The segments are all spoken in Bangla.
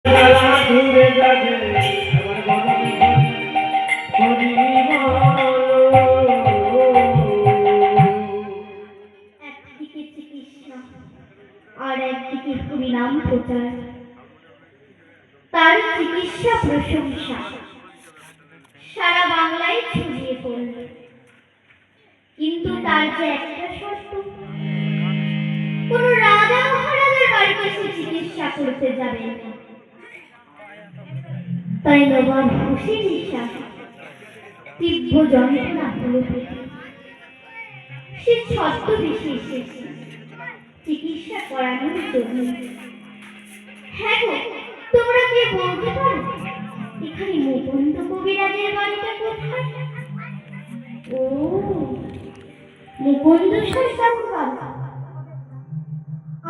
ঘুরে যাবে একদিকে চিকিৎসা আর একদিকে হরিনাম প্রচার, তার চিকিৎসা প্রশংসা সারা বাংলায় ছড়িয়ে পড়ল। কিন্তু তার যে একটা শর্ত, কোন রাজা মহারাজার বাড়িতে সে চিকিৎসা করতে যাবে না। তাই নবাব হুসেন শাহ তীব্র যন্ত্রণা হলো পেটে, সে ছদ্মবেশে এসেছে চিকিৎসা করানোর জন্য। হ্যাঁ গো, তোমরা কে বলতে পারো এখানে মুকুন্দ কবিরাজের বাড়িটা কোথায়? ও, মুকুন্দ সরকার বাড়ি।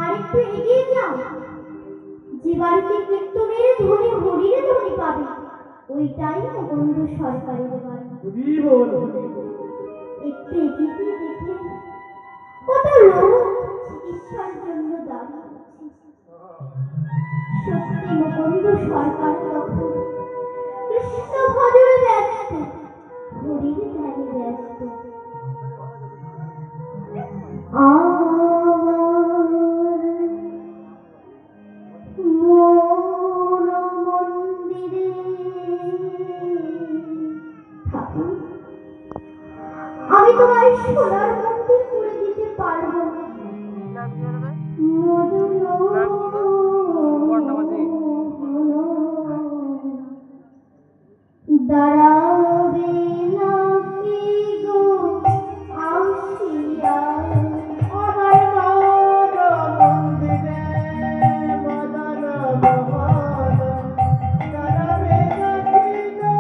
আরেকটু এগিয়ে যাও, যে বাড়িতে কীর্তনের ধ্বনি হরির ধ্বনি পাবে, ওইটাই মুকুন্দ সরকারের বাড়ি। একটু এগিয়ে গিয়ে দেখে কত লোক চিকিৎসার জন্য দাঁড়িয়ে আছে। সত্যি মুকুন্দ সরকার তখন কৃষ্ণ ভজনে ব্যস্ত, হরির ধ্যানে ব্যস্ত। আমি তোমার সোনার মন্দির করে দিতে পারবো দাঁড়াবে নাকি গো আসিয়া আমার মন্দিরে মদন মোহন, দাঁড়াবে নাকি গো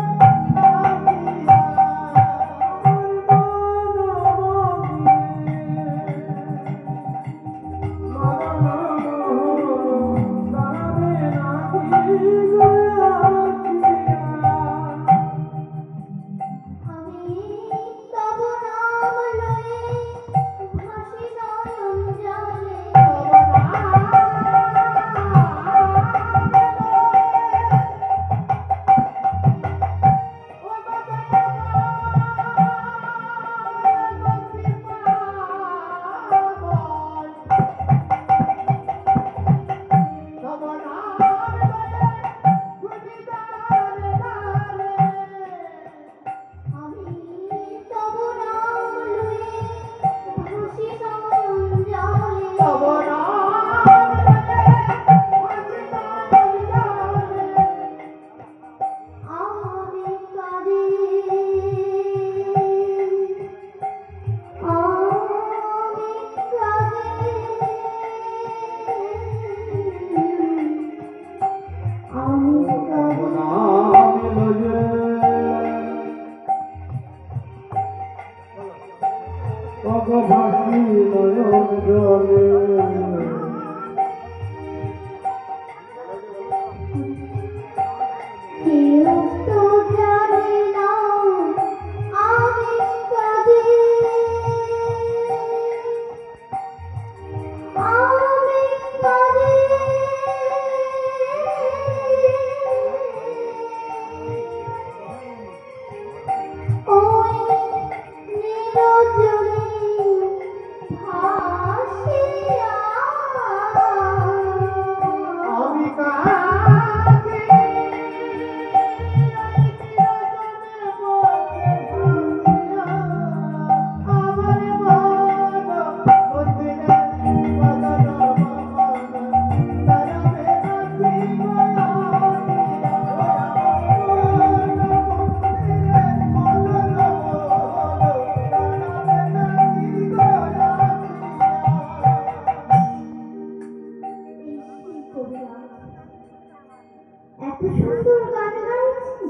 এত সুন্দর গান গাইছে,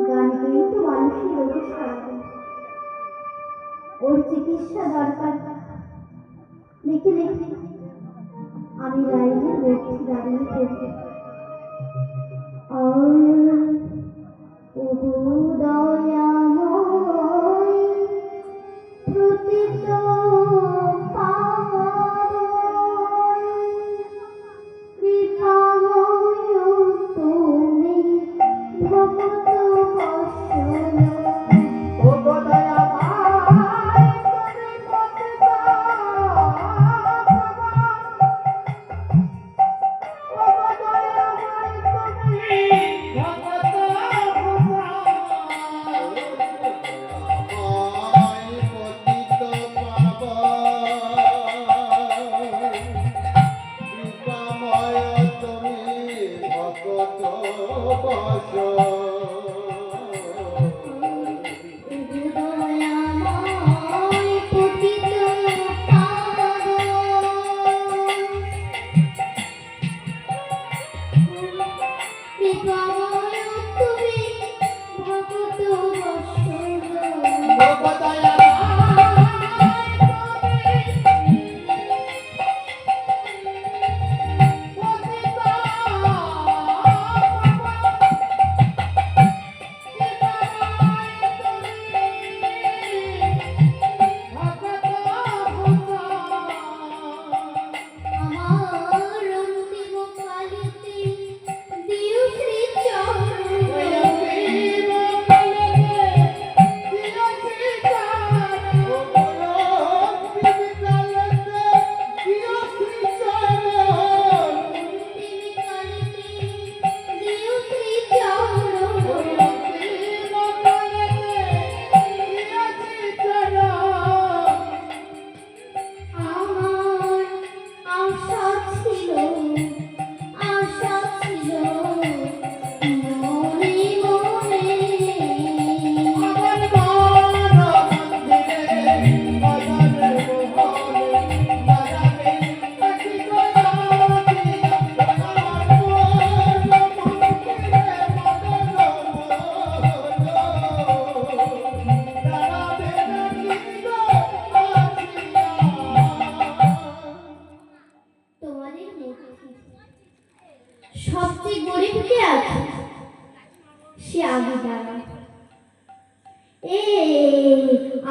গান গেয়েই তো মানুষের রোগে সারাবে। ওর চিকিৎসা দরকার। দেখে দেখে আমি লাইনের মধ্যে দাঁড়িয়ে পড়ি। দয়াময় প্রতীত পাবন কৃপাময় তুমি ভকত বস সবচেয়ে গরিব কে আছে সে আগে দাঁড়ায়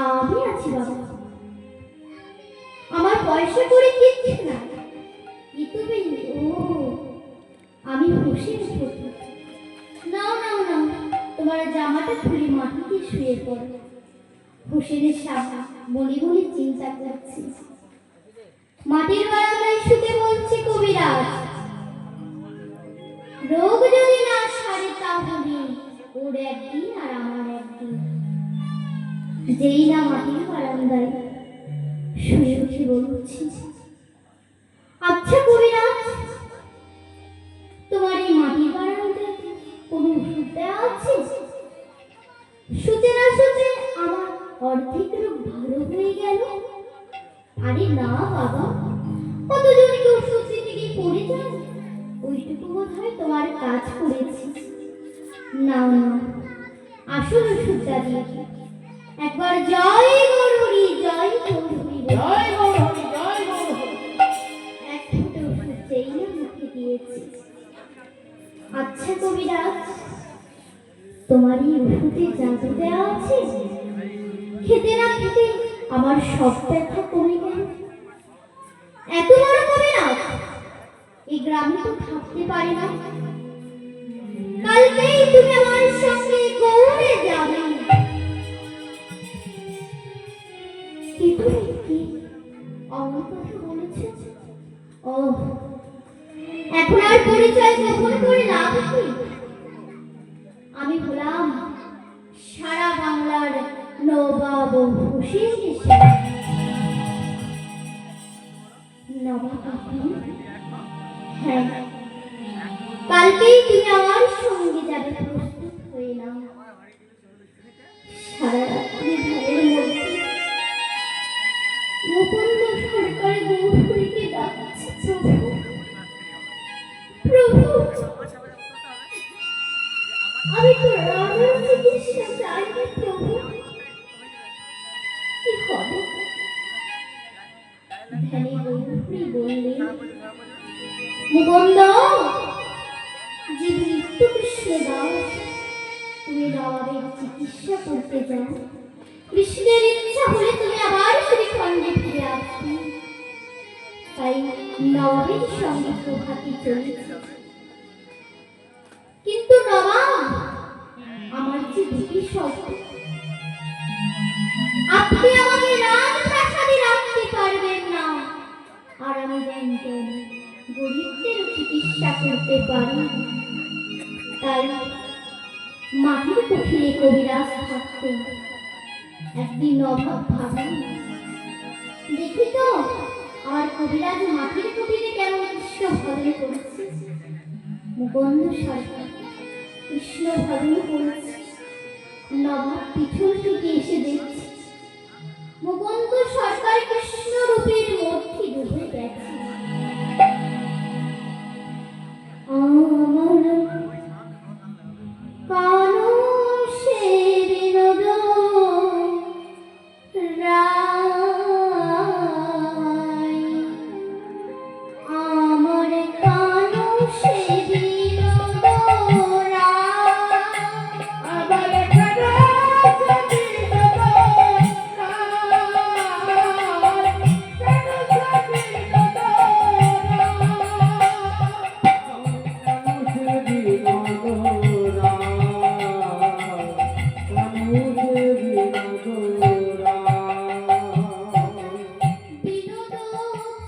আমি আছি বাবা আমার পয়সা করে কিচ্ছু না তুমি আমি খুশি নাও নাও নাও তোমার জামাটা খুলে মাটিতে শুয়ে পড়ো হোসেনের সামনে মনে মনে চিন্তা করছি মাটির বারান্দায় শুতে বলছে কবিরাজ রোগ যদি না সারে তাহলে ওর একদিন আর আমার একদিন যেই না মাটির বারান্দায় শুয়ে উঠে বলছি আচ্ছা কবিরাজ তোমার এই মাটির বারান্দায় কোনো ওষুধ দেওয়া আছে শুতে না শুতে আমার অর্ধেক রোগ ভালো হয়ে গেল আরে না বাবা কতজনকে ওষুধ থেকে পড়ে যায় ওইটুকু বোধ হয় তোমার কাজ করেছি না না আসল ওষুধটা দিয়ে একবার জয় গৌরহরি জয় গৌরহরি জয় গৌরহরি জয় গৌরহরি এক ফুটো ওষুধ যেই না মুখে দিয়েছি আচ্ছা কবিরাজ তোমার এই ওষুধে জাদু দেওয়া আছে খেতে না খেতে আমার সব ব্যথা কমে গেল এত বড় কবিরাজ এই গ্রামে তো থাকতে পারে না কালকেই তুমি আমার সঙ্গে গৌড়ে যাবে কি তুমি কি আমার কথা বলেছে ও এখন আর পরিচয় গোপন করে লাভ কি আমি হলাম সারা বাংলার নবাব হোসেন নবাব হ্যাঁ কালকেই তুমি আমার সঙ্গে যাবে প্রস্তুত হয়ে নাও সারা রাত্রি ঘরের মধ্যে মুকুন্দ সরকার গৌরীকে ডাকছে প্রভু আমি তো রাজার চিকিৎসা চাই প্রভু কি হবে ধ্যানে গৌরী বললেন মুকুন্দ যে মৃত্যু কৃষ্ণ দাস তুমি নবাবের চিকিৎসা করতে যাও কৃষ্ণের ইচ্ছা হলে তুমি আবার শ্রীখণ্ডে ফিরে আসবে তাই নবাবের সঙ্গে প্রভাতে চলেছে কিন্তু নবাব আমার যে দুটি শর্ত আপনি আমাকে রাজপ্রাসাদে রাখতে পারবেন না আর আমি জানতেন গরিবদের চিকিৎসা করতে পারি তাই মাটির কুঠিরে কবিরাজ থাকতেন একদিন নবাব ভাবেন দেখি তো আমার কবিরাজ মাটির কুঠিরে কেমন কৃষ্ণ ভজন করছে বন্ধু সরকার কৃষ্ণ ভজন করেছে, নবাব পিছন থেকে এসে দেখছে মুকুন্দ সরকার কৃষ্ণ রূপের মধ্যে ডুবে গেছে। আমার কানো সে বিনোদ রায়, আমার কানো সে বিনোদ রায়, আমার কাছে বিনোদ রায়, বিনোদ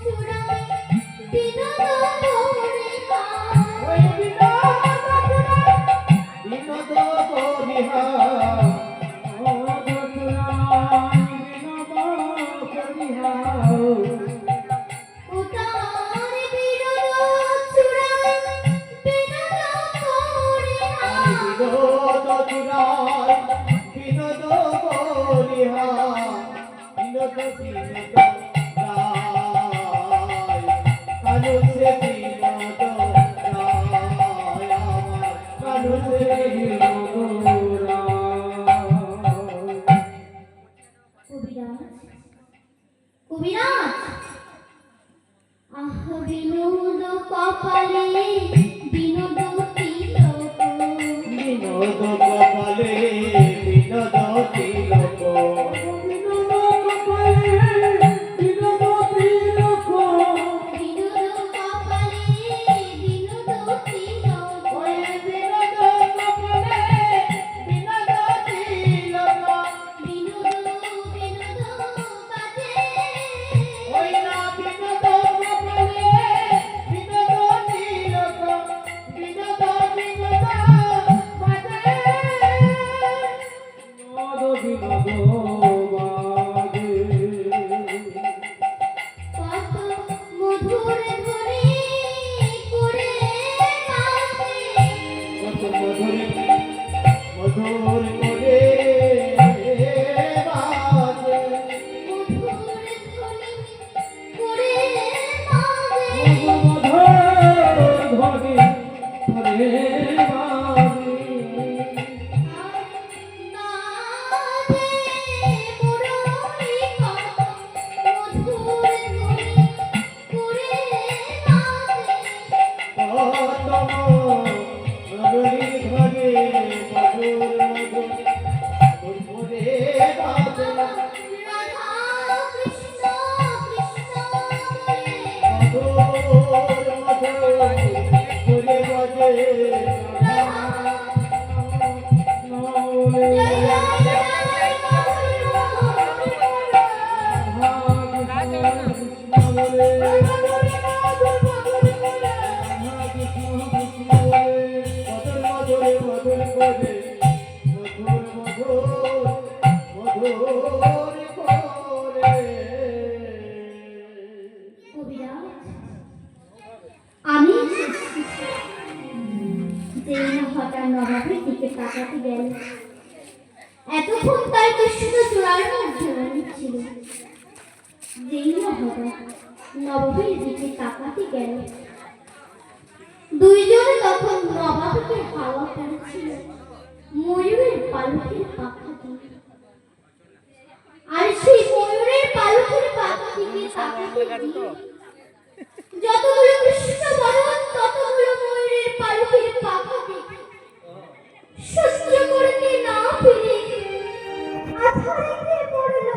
চূড়ায় বিনোদ মোরে ওই বিনোদ বলিহার, উতার বিনোদ চূড়ায় বিনোদ মোরে বিনোদ চূড়ায় বিনোদ বলিহার, বিনোদ বিনোদ রায়, কানু সে বিনোদ রায়, আমার কানু সে বিনোদ রায়। কবিরাজ কবিরাজ, আহ বিনোদ কপালে বিনোদ তিলক, বিনোদ কপালে বিনোদ তিলক, বিনোদ কপালে বিনোদ তিলক, বিনোদ কপালে বিনোদ তিলক, ওই বিনোদ কপালে বিনোদ তিলক, বিনোদ বিনোদ বাজে, ওই না বিনোদ কপালে বিনোদ তিলক, বিনোদ বিনোদ বাজে, বিনোদ বাজে। কত মধুর ধ্বনি করে কাঁদে, কত মধুর মধুর করে বাজে, মধুর ধ্বনি করে কাঁদে, মধুর ধ্বনি করে বাজে। নাচে মুরলী কত মধুর ধ্বনি করে কাঁদে, কত মধুরি ধ্বনি মধুর মধুর করে বাজে, রাধা কৃষ্ণ কৃষ্ণ বলে, মধুর মধুর করে বাজে। জয় জয় জয় কবিরাজ, আমি এসেছি। যেই না হঠাৎ নবাবের দিকে তাকাতে গেল, এতক্ষণ তার কৃষ্ণ চূড়ার মধ্যে ছিল। যেই না হঠাৎ নবাবের দিকে তাকাতে গেল, দুইজন তখন নবাবকে হাওয়া করেছিল ময়ূরের পালকের পাখা দিয়ে। আর সেই ময়ূরের পালকের পাখা থেকে তাকাতে গিয়ে যতগুলো কৃষ্ণ বরণ ততগুলো ময়ূরের পালকের পাখা দেখে সহ্য করতে না পেরে আছাড়ে পড়ল।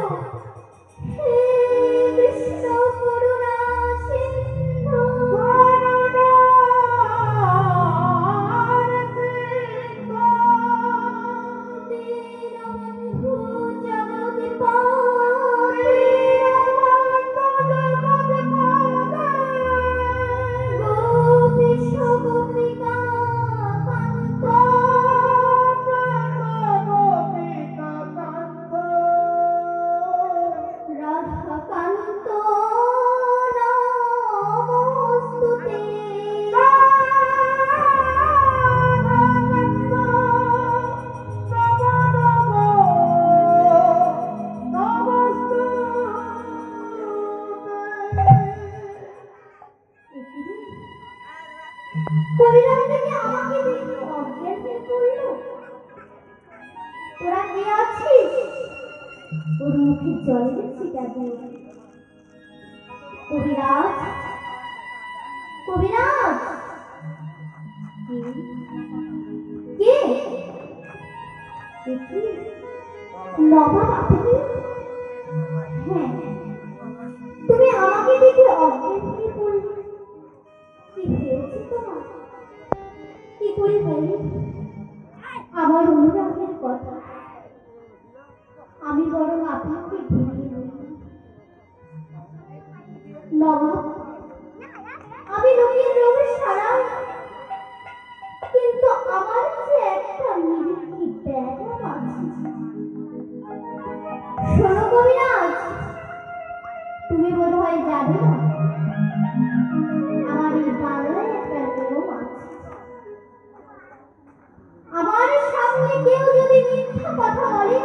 হে কৃষ্ণ করুণা সিন্ধু, দীনবন্ধু জগৎপতি, বিড়ালটাকে আমাকে দেখে অজ্ঞান হয়ে পড়লো। তোরা কে আছিস? ওর মুখে জলের ছিটা দিয়ে। কবিরাজ, কবিরাজ। কে? কে? নবাব আপনি? হ্যাঁ, তুমি আমাকে দেখে অজ্ঞান হয়ে পড়লে। কি হয়েছে তোমার? কি করে বলি আমার অনুরাগের কথা? আমি বরং আপনাকে ঘুরিয়ে বলি। নবাব, আমি লোকের রোগে সারাই, কিন্তু আমার যে একটা নিরিখি ব্যায়াম আছে। শোনো কবিরাজ, তুমি বোধ হয় জানো না, আমার এই বাংলায় একটা নিয়ম আছে। আমার সামনে কেউ যদি মিথ্যা কথা বলে,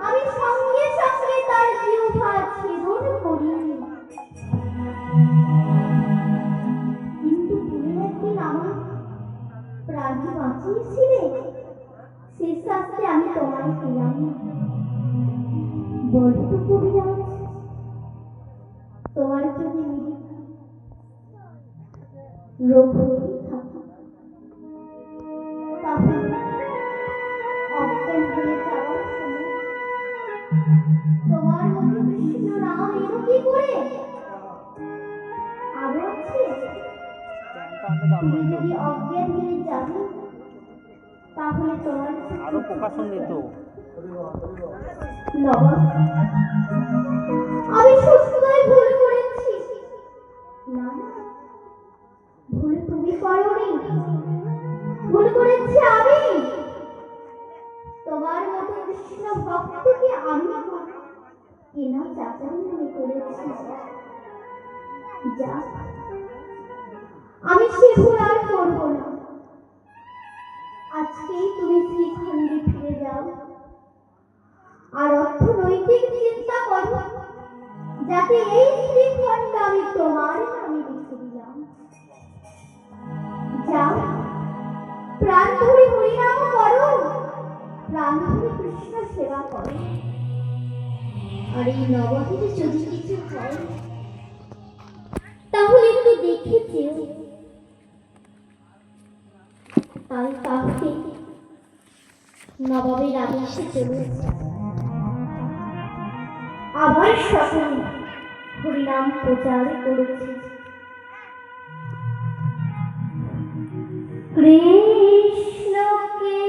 আমি সঙ্গে সঙ্গে তার জিহ্বা ছেদন করি। কিন্তু তুমি একদিন আমার প্রাণ বাঁচিয়েছিলে, শেষ রাত্রে আমি তোমায় পেলাম না। বলো তো কবিরাজ, তোমার যদি রোগ হয়েই থাকে, তাহলে অজ্ঞান হয়ে যাওয়ার সময় তোমার মুখে কৃষ্ণ নাম এলো কি করে? আরো আছে, তুমি যদি অজ্ঞান হয়ে যাবে, তাহলে তোমার আরো প্রকাশন দিত। নবাব, আমি সত্যই ভুল করেছি। না না, ভুল তুমি করোনি, ভুল করেছি আমি। তোমার মতো কৃষ্ণ ভক্তকে আমি কেনা চাকর মনে করেছি। যা, আমি সে ভুল আর করবো না। আজকেই তুমি শ্রীখণ্ডে ফিরে যাও, আর অর্থনৈতিক চিন্তা করো, যাতে এই শ্রীখণ্ড আমি তোমার নামে লিখে দিলাম। যাও, প্রাণ ধরে হরিনাম করো, প্রাণ ধরে কৃষ্ণ সেবা করো। আর এই নবাবের যদি কিছু হয়, তাহলে একটু দেখে যেও। তাই কাউকে নবাবের আদেশে চলেছে। আবার সকল হরিনাম প্রচার করেছে। কৃষ্ণকে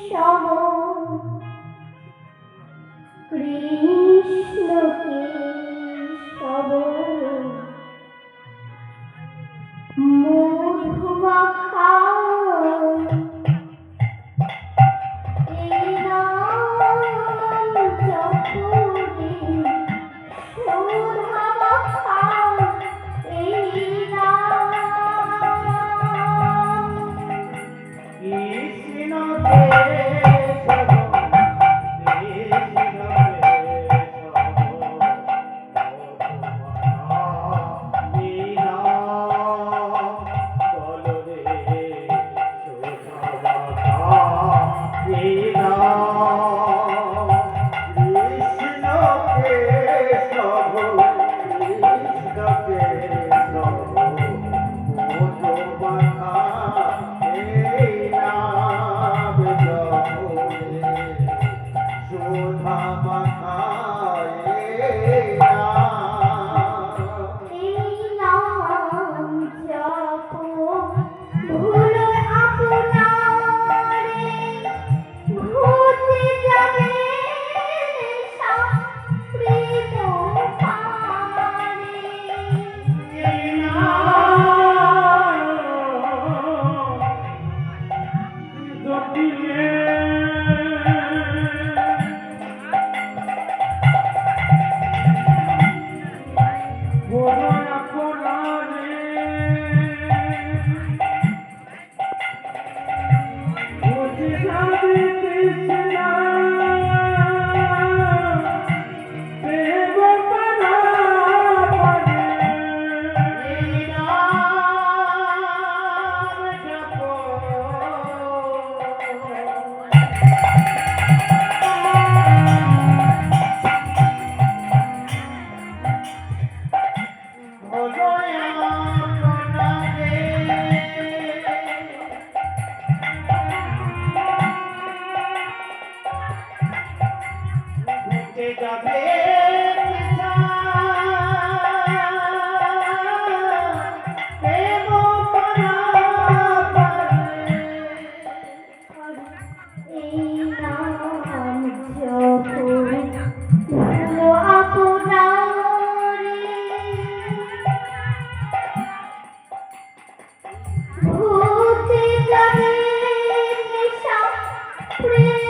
সব, কৃষ্ণকে সব মধুমাখা এই নাম জপরে, সুধামাখা এই নাম। এই নাম যখন ভুলো আপনারে, ভূতে যাবে নেশা প্রেম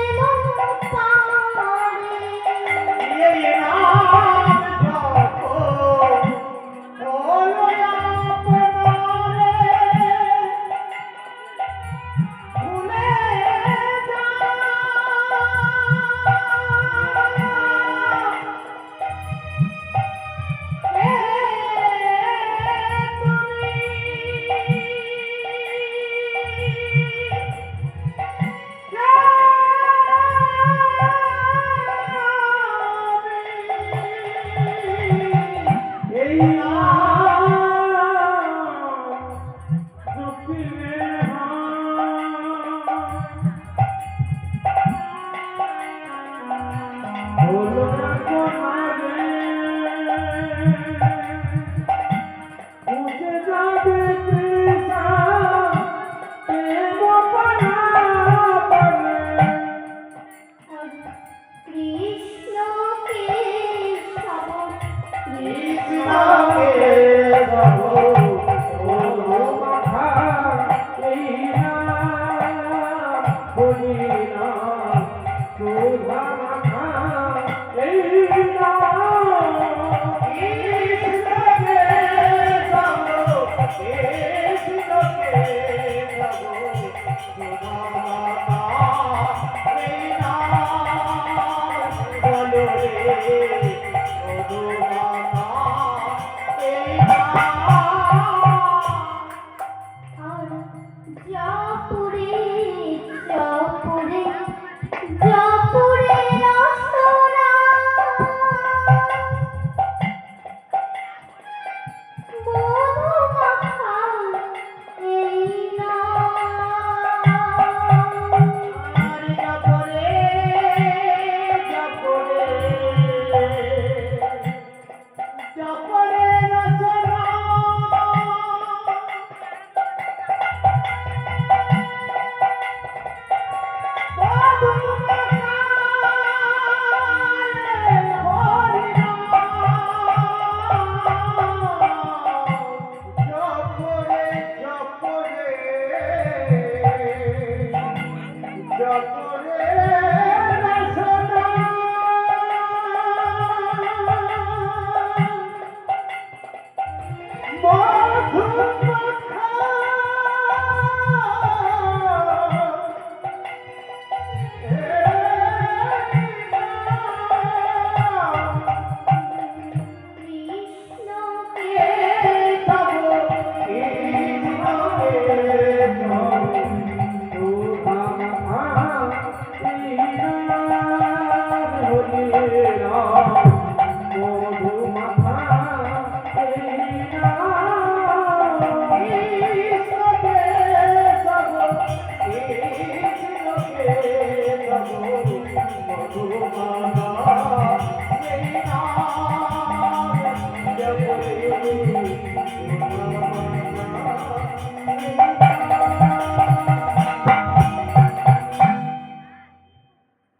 পারে।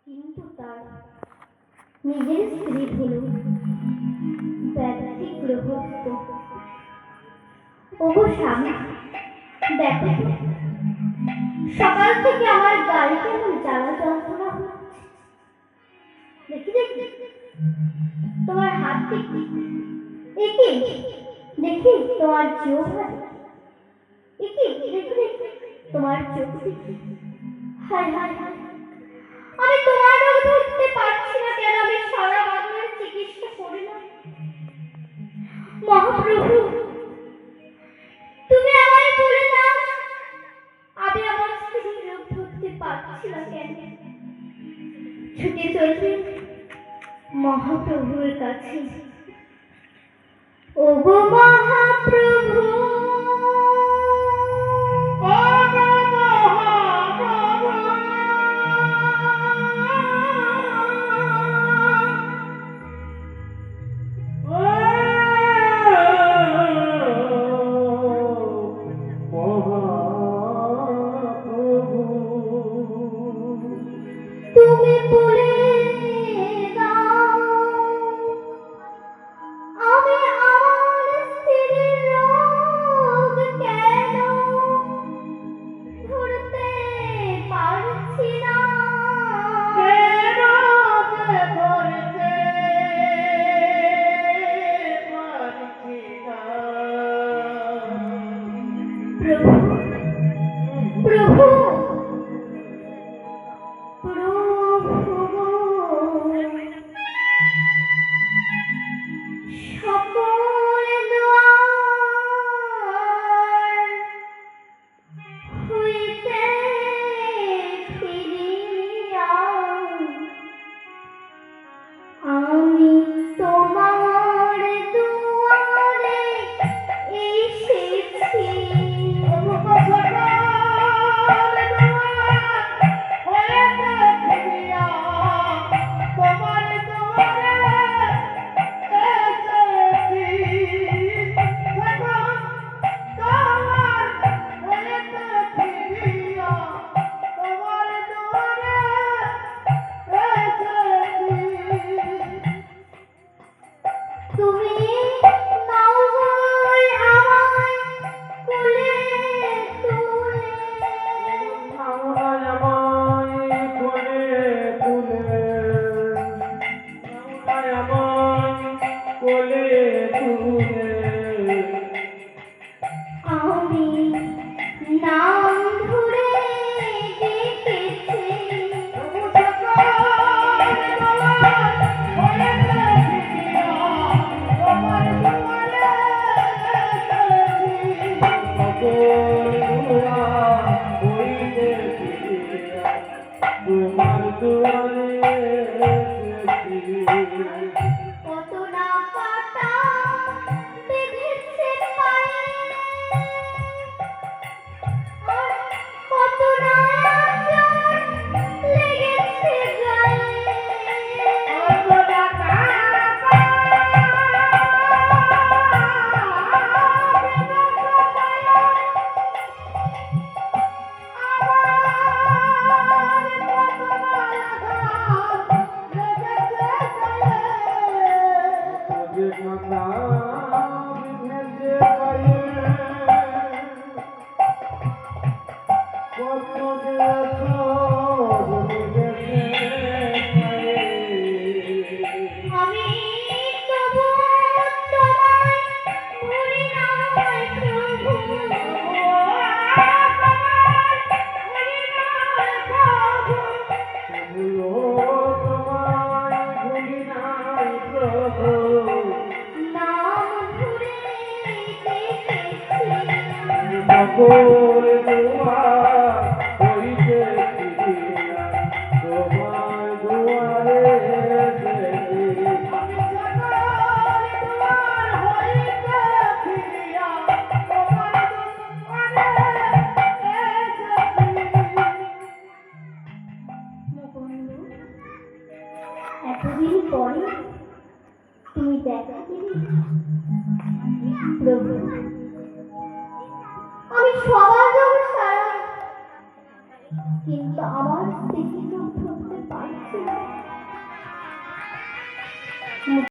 কিন্তু তার নিজের স্ত্রী হল ব্যতিগ্রস্ত। ওগো স্বামী, দেখো সকাল থেকে আমার গায়ে কেমন জ্বালা যন্ত্রণা হচ্ছে। দেখি দেখি তোমার হাত দেখি, একে দেখি তোমার চোখ, একে দেখি দেখি তোমার চোখ দেখি। হায় হায় হায়, আমি তোমার রোগ ধরতে পারছি না কেন? আমি সারা বাংলার চিকিৎসা করি না। মহাপ্রভু, তুমি আমায় বলে দাও, আমি আমার স্ত্রীর রোগ ধরতে পারছি না কেন? ছুটে চলবে মহাপ্রভুর কাছে। ওগো মহাপ্রভু, তুমি বলে দাও আমি আমার স্ত্রীর রোগ কেন ধরতে পারছি না। প্রভু প্রভু প্রভু সকল দুয়ার হইতে ফিরিয়া আমি তোমার দুয়ারে এসেছি। তুমি নাও গো আমায় কোলে তুলে, আমি নাম ধরে ডেকেছি। তোমার দুয়ারে এসেছি। কত না কাটা বেঁধেছে পায়ে, আর কত না আঁচল লেগেছে গায়ে। আমি তবু তোমায় ভুলি নাই প্রভু, ভুলি নাই প্রভু, নাম ধরে ডেকেছি। এতদিন পরে তুমি দেখা দিলে প্রভু। আমি সবার জন্য সারা, কিন্তু আমার স্মৃতি